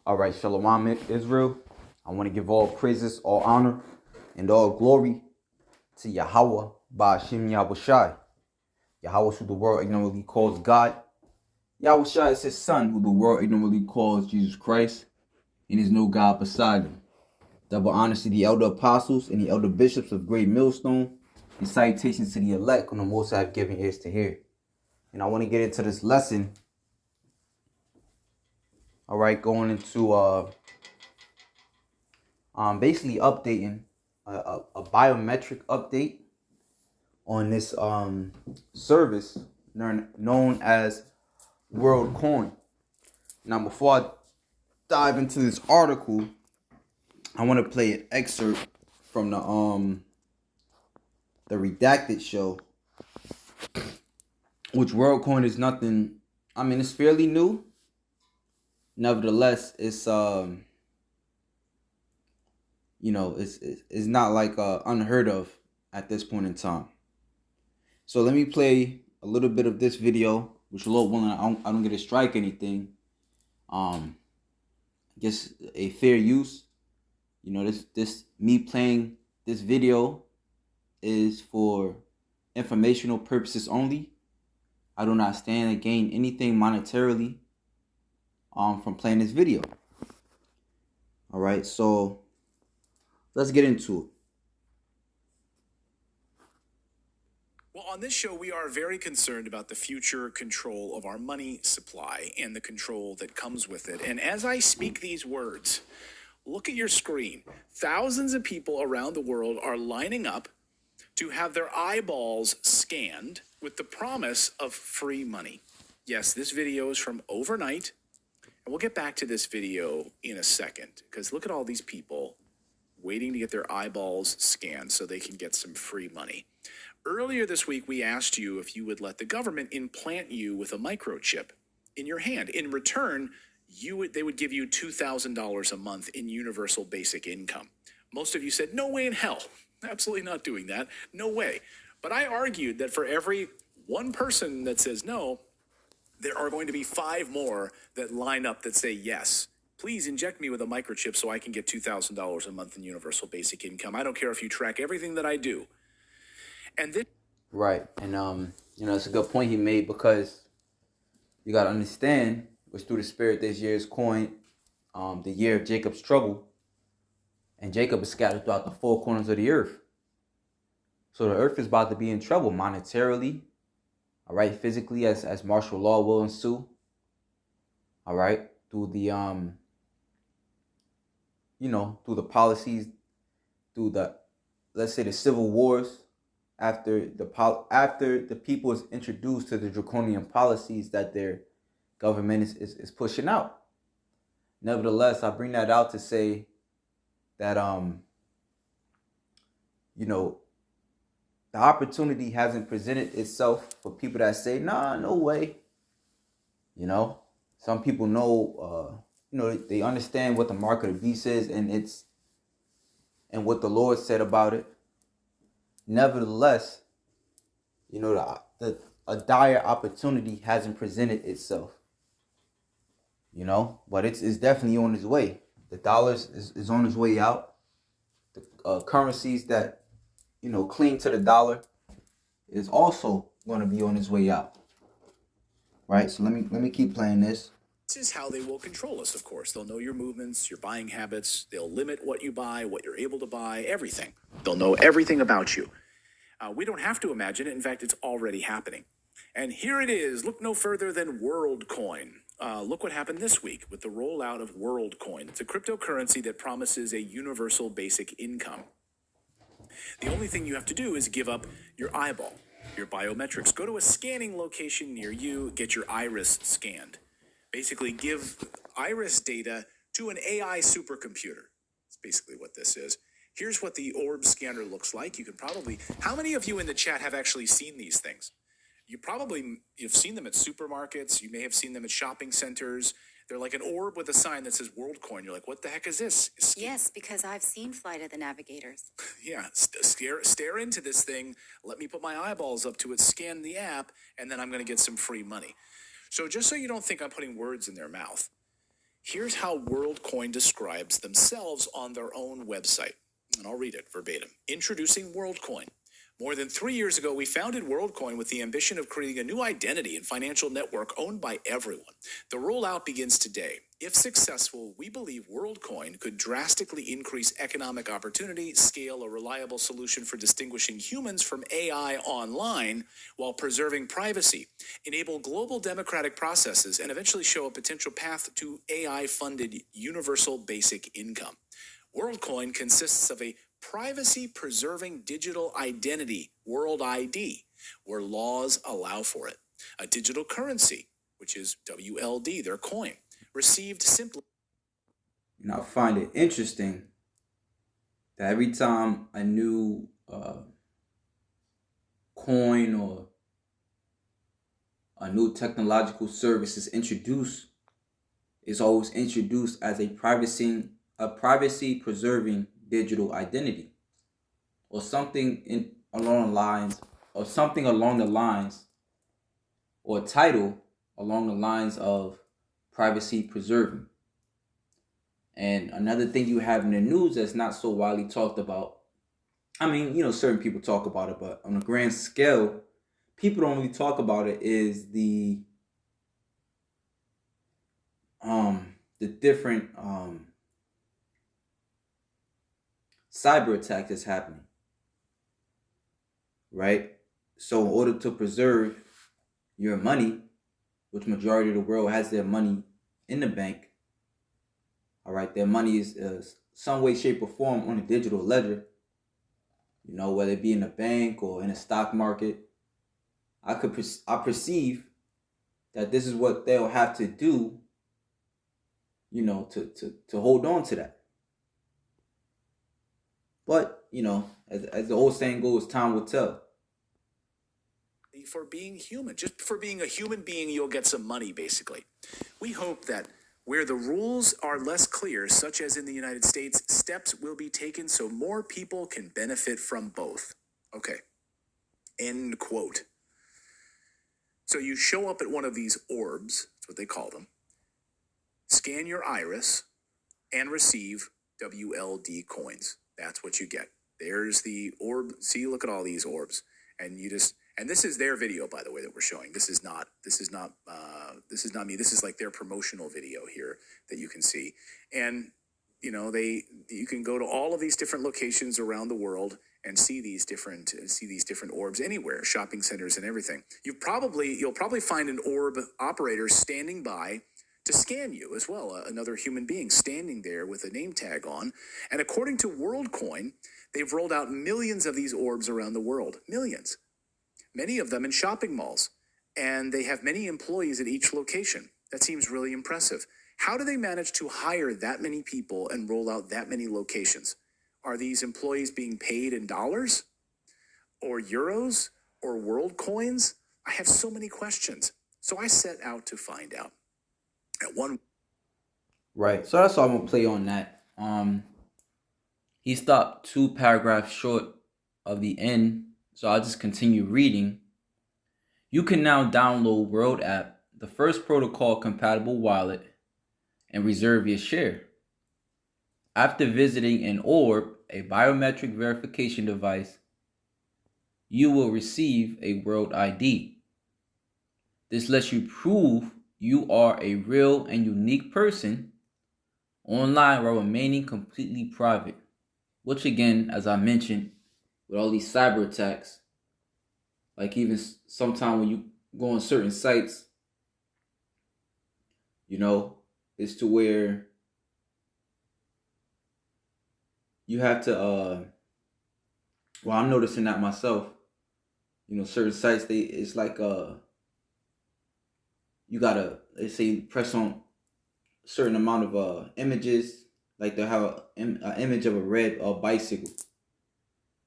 All right, Shalom Israel. I want to give all praises, all honor, and all glory to Yahweh Ba'Shem Yahushai. Yahweh, who the world ignorantly calls God. Yahushai is his son, who the world ignorantly calls Jesus Christ, and is no God beside him. Double honors to the elder apostles and the elder bishops of Great Millstone, and salutations to the elect on the most I've given ears to hear. And I want to get into this lesson. All right, going into basically updating a biometric update on this service known as WorldCoin. Now, before I dive into this article, I want to play an excerpt from the Redacted show, which WorldCoin is nothing. I mean, it's fairly new. Nevertheless, it's it's not like unheard of at this point in time. So let me play a little bit of this video, which Lord willing, I don't get to strike anything. Just a fair use. You know, this me playing this video is for informational purposes only. I do not stand to gain anything monetarily from playing this video. All right, so let's get into it. Well, on this show, we are very concerned about the future control of our money supply and the control that comes with it. And as I speak these words, look at your screen. Thousands of people around the world are lining up to have their eyeballs scanned with the promise of free money. Yes, this video is from overnight. And we'll get back to this video in a second, because look at all these people waiting to get their eyeballs scanned so they can get some free money. Earlier this week, we asked you if you would let the government implant you with a microchip in your hand. In return, they would give you $2,000 a month in universal basic income. Most of you said, no way in hell. Absolutely not doing that. No way. But I argued that for every one person that says no, there are going to be 5 more that line up that say yes. Please inject me with a microchip so I can get $2,000 a month in universal basic income. I don't care if you track everything that I do. And this, right, and it's a good point he made, because you got to understand, which through the spirit this year is coined the year of Jacob's trouble, and Jacob is scattered throughout the 4 corners of the earth. So the earth is about to be in trouble monetarily, all right, physically, as martial law will ensue, all right, through the through the policies, through the, let's say, the civil wars, after the people is introduced to the draconian policies that their government is pushing out. Nevertheless, I bring that out to say that the opportunity hasn't presented itself for people that say, nah, no way. Some people know, they understand what the mark of the beast is, and what the Lord said about it. Nevertheless, a dire opportunity hasn't presented itself. But it's definitely on its way. The dollar is on its way out. The currencies that cling to the dollar is also going to be on its way out. Right. So let me keep playing this. This is how they will control us, of course. They'll know your movements, your buying habits. They'll limit what you buy, what you're able to buy, everything. They'll know everything about you. We don't have to imagine it. In fact, it's already happening. And here it is. Look no further than WorldCoin. Look what happened this week with the rollout of WorldCoin. It's a cryptocurrency that promises a universal basic income. The only thing you have to do is give up your eyeball, your biometrics. Go to a scanning location near you, get your iris scanned. Basically, give iris data to an AI supercomputer. That's basically what this is. Here's what the orb scanner looks like. You can probably, how many of you in the chat have actually seen these things? You've seen them at supermarkets. You may have seen them at shopping centers. They're like an orb with a sign that says WorldCoin. You're like, what the heck is this? Yes, because I've seen Flight of the Navigators. Yeah, stare into this thing. Let me put my eyeballs up to it, scan the app, and then I'm going to get some free money. So just so you don't think I'm putting words in their mouth, Here's how WorldCoin describes themselves on their own website. And I'll read it verbatim. Introducing WorldCoin. More than 3 years ago, we founded WorldCoin with the ambition of creating a new identity and financial network owned by everyone. The rollout begins today. If successful, we believe WorldCoin could drastically increase economic opportunity, scale a reliable solution for distinguishing humans from AI online while preserving privacy, enable global democratic processes, and eventually show a potential path to AI-funded universal basic income. WorldCoin consists of a privacy-preserving digital identity, World ID, where laws allow for it. A digital currency, which is WLD, their coin, received simply. And I find it interesting that every time a new coin or a new technological service is introduced, it's always introduced as a privacy preserving digital identity, or something along the lines, or a title along the lines of privacy preserving. And another thing you have in the news that's not so widely talked about, I mean, certain people talk about it, but on a grand scale, people don't really talk about it, is the different cyber attack that's happening, right? So in order to preserve your money, which majority of the world has their money in the bank, all right, their money is some way, shape, or form on a digital ledger, whether it be in a bank or in a stock market. I perceive that this is what they'll have to do, to hold on to that. But, as the old saying goes, time will tell. For being human, just for being a human being, you'll get some money, basically. We hope that where the rules are less clear, such as in the United States, steps will be taken so more people can benefit from both. Okay. End quote. So you show up at one of these orbs, that's what they call them, scan your iris, and receive WLD coins. That's what you get. There's the orb. See, look at all these orbs. And this is their video, by the way, that we're showing. This is not me. This is like their promotional video here that you can see. And, you can go to all of these different locations around the world and see these different orbs anywhere, shopping centers and everything. You'll probably find an orb operator standing by to scan you as well, another human being standing there with a name tag on. And according to WorldCoin, they've rolled out millions of these orbs around the world, millions, many of them in shopping malls, and they have many employees at each location. That seems really impressive. How do they manage to hire that many people and roll out that many locations? Are these employees being paid in dollars or euros or world coins? I have so many questions. So I set out to find out. Right. So that's all I'm gonna play on that. He stopped 2 paragraphs short of the end, so I'll just continue reading. You can now download World App, the first protocol compatible wallet, and reserve your share. After visiting an orb, a biometric verification device, you will receive a World ID. This lets you prove you are a real and unique person online while remaining completely private. Which again, as I mentioned, with all these cyber attacks, like even sometime when you go on certain sites, it's to where you have to, I'm noticing that myself, certain sites, it's like, you gotta, let's say, press on a certain amount of images, like they'll have an image of a red bicycle.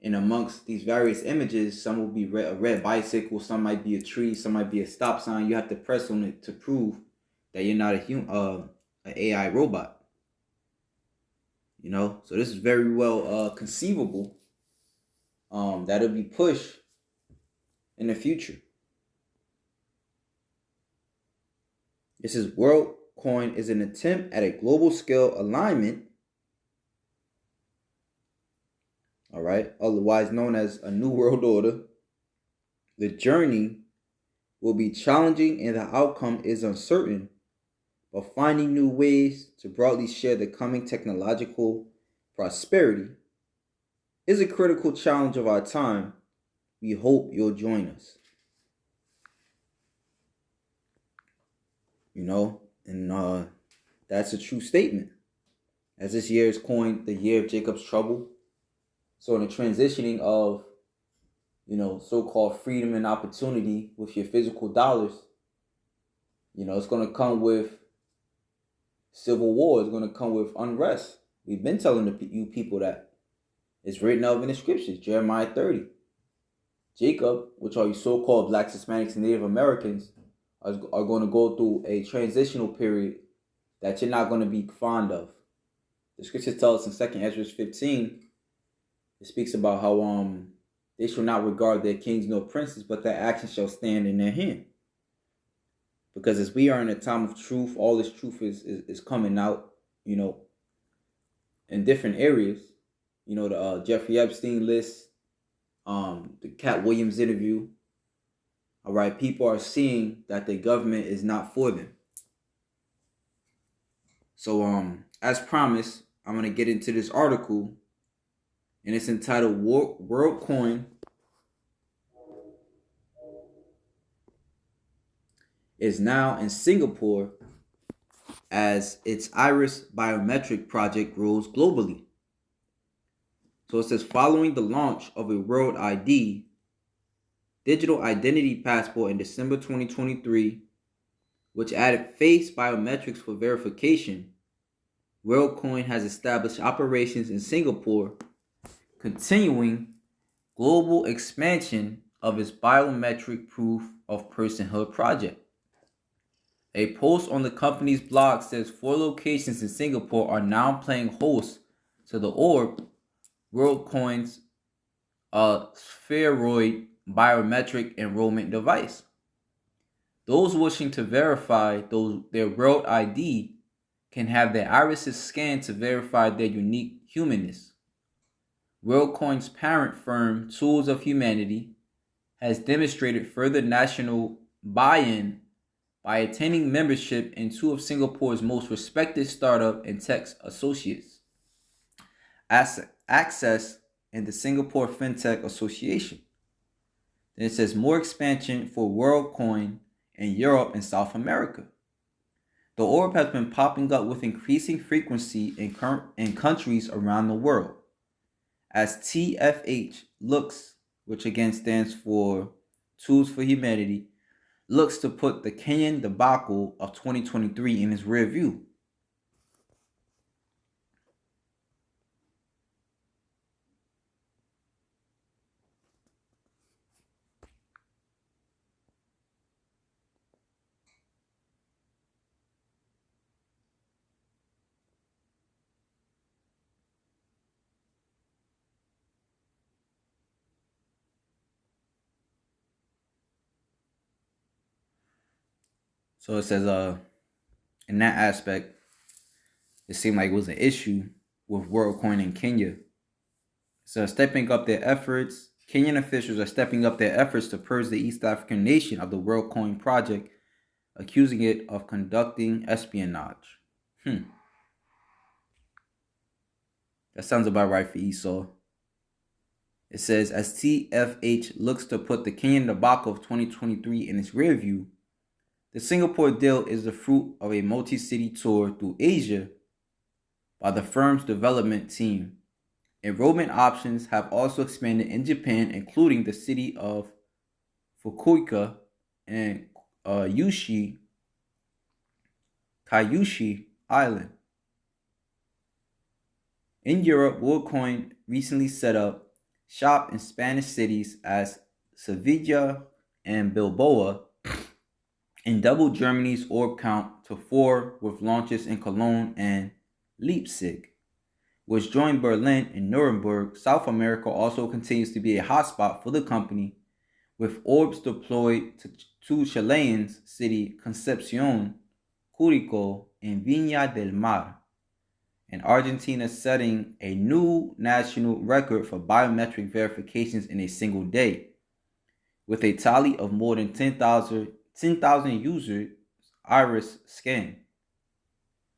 And amongst these various images, some will be a red bicycle, some might be a tree, some might be a stop sign. You have to press on it to prove that you're not an AI robot. So this is very well conceivable that it'll be pushed in the future. This is World Coin is an attempt at a global scale alignment, all right, otherwise known as a New World Order. The journey will be challenging and the outcome is uncertain, but finding new ways to broadly share the coming technological prosperity is a critical challenge of our time. We hope you'll join us. And that's a true statement. As this year is coined the year of Jacob's trouble. So in the transitioning of, so-called freedom and opportunity with your physical dollars, it's going to come with civil war. It's going to come with unrest. We've been telling you people that. It's written of in the scriptures, Jeremiah 30. Jacob, which are you so-called blacks, Hispanics, and Native Americans, are going to go through a transitional period that you're not going to be fond of. The scriptures tell us in 2 Ezra 15, it speaks about how they shall not regard their kings nor princes, but their actions shall stand in their hand. Because as we are in a time of truth, all this truth is coming out, in different areas. The Jeffrey Epstein list, the Cat Williams interview. All right, people are seeing that the government is not for them. So, as promised, I'm gonna get into this article, and it's entitled "WorldCoin is now in Singapore as its Iris biometric project grows globally." So it says, following the launch of a World ID, digital identity passport in December 2023, which added face biometrics for verification, WorldCoin has established operations in Singapore, continuing global expansion of its biometric proof of personhood project. A post on the company's blog says 4 locations in Singapore are now playing host to the Orb, WorldCoin's spheroid biometric enrollment device. Those wishing to verify their World ID can have their irises scanned to verify their unique humanness. WorldCoin's parent firm, Tools of Humanity, has demonstrated further national buy-in by attaining membership in 2 of Singapore's most respected startup and tech associates, Access and the Singapore FinTech Association. Then it says more expansion for WorldCoin in Europe and South America. The orb has been popping up with increasing frequency in countries around the world, as TFH looks, which again stands for Tools for Humanity, looks to put the Kenyan debacle of 2023 in its rear view. So it says, in that aspect, it seemed like it was an issue with WorldCoin in Kenya. So Kenyan officials are stepping up their efforts to purge the East African nation of the WorldCoin project, accusing it of conducting espionage. That sounds about right for Esau. It says, as TFH looks to put the Kenyan debacle of 2023 in its rear view, the Singapore deal is the fruit of a multi-city tour through Asia by the firm's development team. Enrollment options have also expanded in Japan, including the city of Fukuoka and Kyushu Island. In Europe, WorldCoin recently set up shop in Spanish cities as Sevilla and Bilbao, and doubled Germany's orb count to 4 with launches in Cologne and Leipzig, which joined Berlin and Nuremberg. South America also continues to be a hotspot for the company, with orbs deployed to Chilean city Concepcion Curicó, and Viña del Mar, and Argentina setting a new national record for biometric verifications in a single day, with a tally of more than 10,000 users iris scan.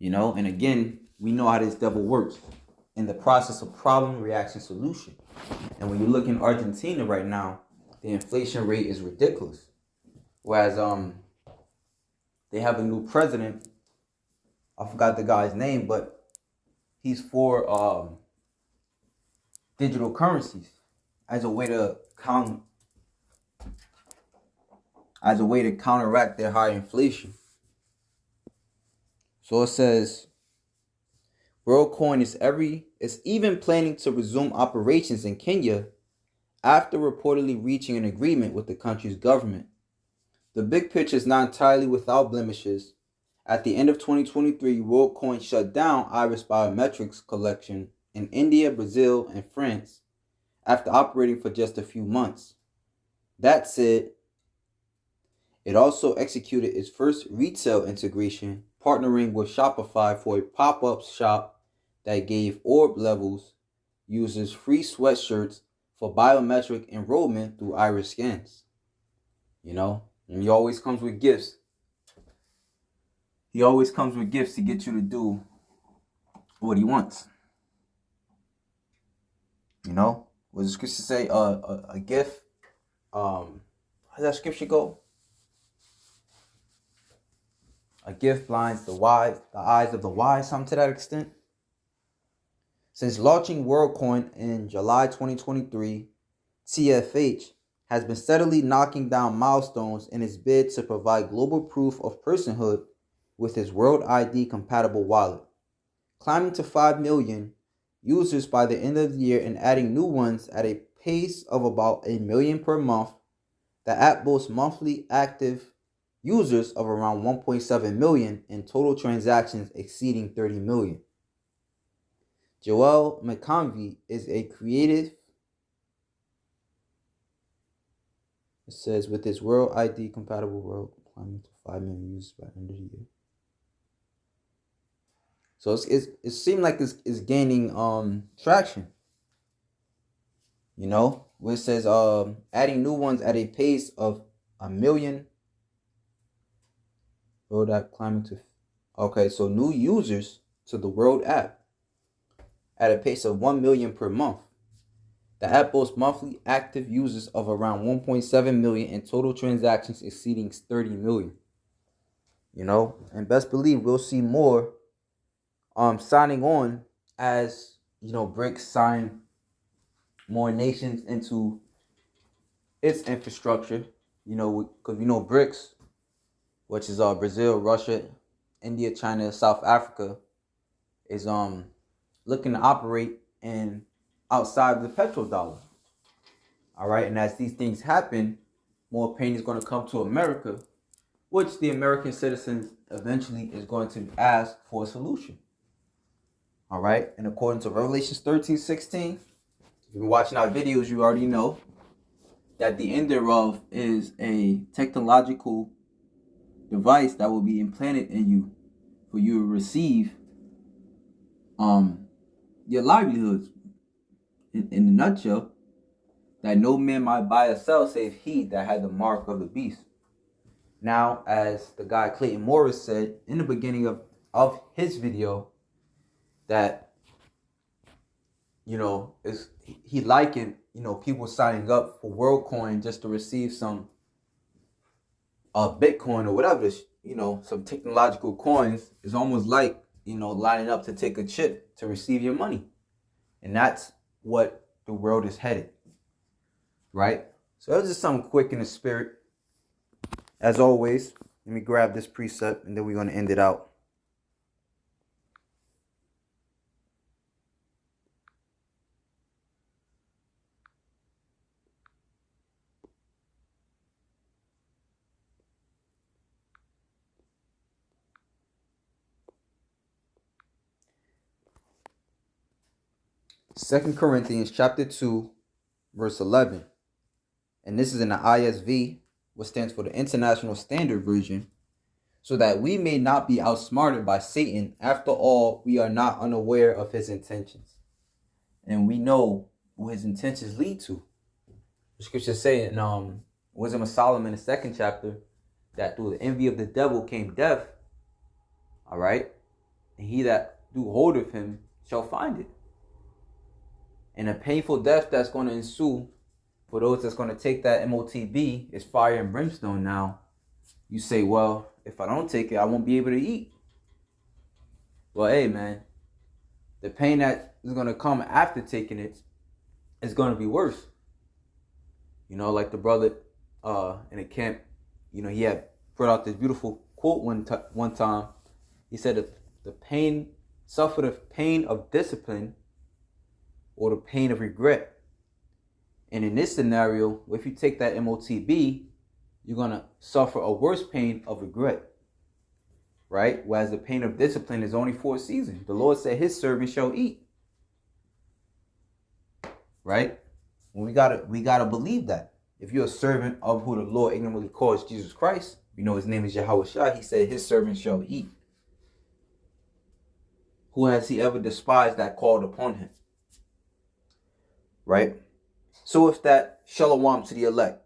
And again, we know how this devil works in the process of problem, reaction, solution. And when you look in Argentina right now, the inflation rate is ridiculous. Whereas they have a new president. I forgot the guy's name, but he's for digital currencies as a way to counteract their high inflation. So it says WorldCoin is even planning to resume operations in Kenya after reportedly reaching an agreement with the country's government. The big picture is not entirely without blemishes. At the end of 2023, WorldCoin shut down Iris Biometrics collection in India, Brazil, and France after operating for just a few months. That said, it also executed its first retail integration, partnering with Shopify for a pop-up shop that gave Orb Levels users free sweatshirts for biometric enrollment through iris scans. And he always comes with gifts. He always comes with gifts to get you to do what he wants. What does the scripture say? A gift. How does that scripture go? A gift blinds the eyes of the wise, something to that extent. Since launching WorldCoin in July 2023, TFH has been steadily knocking down milestones in its bid to provide global proof of personhood with its World ID compatible wallet, climbing to 5 million users by the end of the year and adding new ones at a pace of about 1 million per month. The app boasts monthly active users of around 1.7 million and total transactions exceeding 30 million. Joel McConvey is a creative. It says with its World ID compatible world climbing to 5 million users by the end of the year. So it seemed like it's gaining traction. Where it says adding new ones at a pace of 1 million. World app climbing to. Okay, so new users to the World app at a pace of 1 million per month. The app boasts monthly active users of around 1.7 million and total transactions exceeding 30 million. And best believe we'll see more signing on as BRICS sign more nations into its infrastructure. Because BRICS, which is Brazil, Russia, India, China, South Africa, is looking to operate in outside of the petrodollar. All right, and as these things happen, more pain is going to come to America, which the American citizens eventually is going to ask for a solution. All right, and according to Revelations 13:16, if you've been watching our videos, you already know that the end thereof is a technological device that will be implanted in you for you to receive your livelihoods. In a nutshell, that no man might buy or sell save he that had the mark of the beast. Now, as the guy Clayton Morris said in the beginning of his video, that he likened people signing up for WorldCoin just to receive some Bitcoin or whatever, some technological coins is almost like lining up to take a chip to receive your money. And that's what the world is headed, right? So that was just something quick in the spirit. As always, let me grab this precept and then we're going to end it out. Second Corinthians chapter 2, verse 11. And this is in the ISV, which stands for the International Standard Version. so that we may not be outsmarted by Satan. After all, we are not unaware of his intentions. And we know what his intentions lead to. The scriptures say in Wisdom of Solomon, the 2nd chapter, that through the envy of the devil came death. All right? And he that do hold of him shall find it. And a painful death that's going to ensue for those that's going to take that MOTB is fire and brimstone. Now, you say, well, if I don't take it, I won't be able to eat. Well, hey, man, the pain that is going to come after taking it is going to be worse. You know, like the brother in the camp, you know, he had brought out this beautiful quote one time. He said, the pain, suffer the pain of discipline or the pain of regret. And in this scenario, if you take that MOTB, you're going to suffer a worse pain of regret, right? Whereas the pain of discipline is only for a season. The Lord said his servant shall eat, right? Well, we gotta believe that. If you're a servant of who the Lord ignorantly calls Jesus Christ, you know his name is Yahushua. He said his servant shall eat. Who has he ever despised that called upon him? Right? So if that shalom to the elect,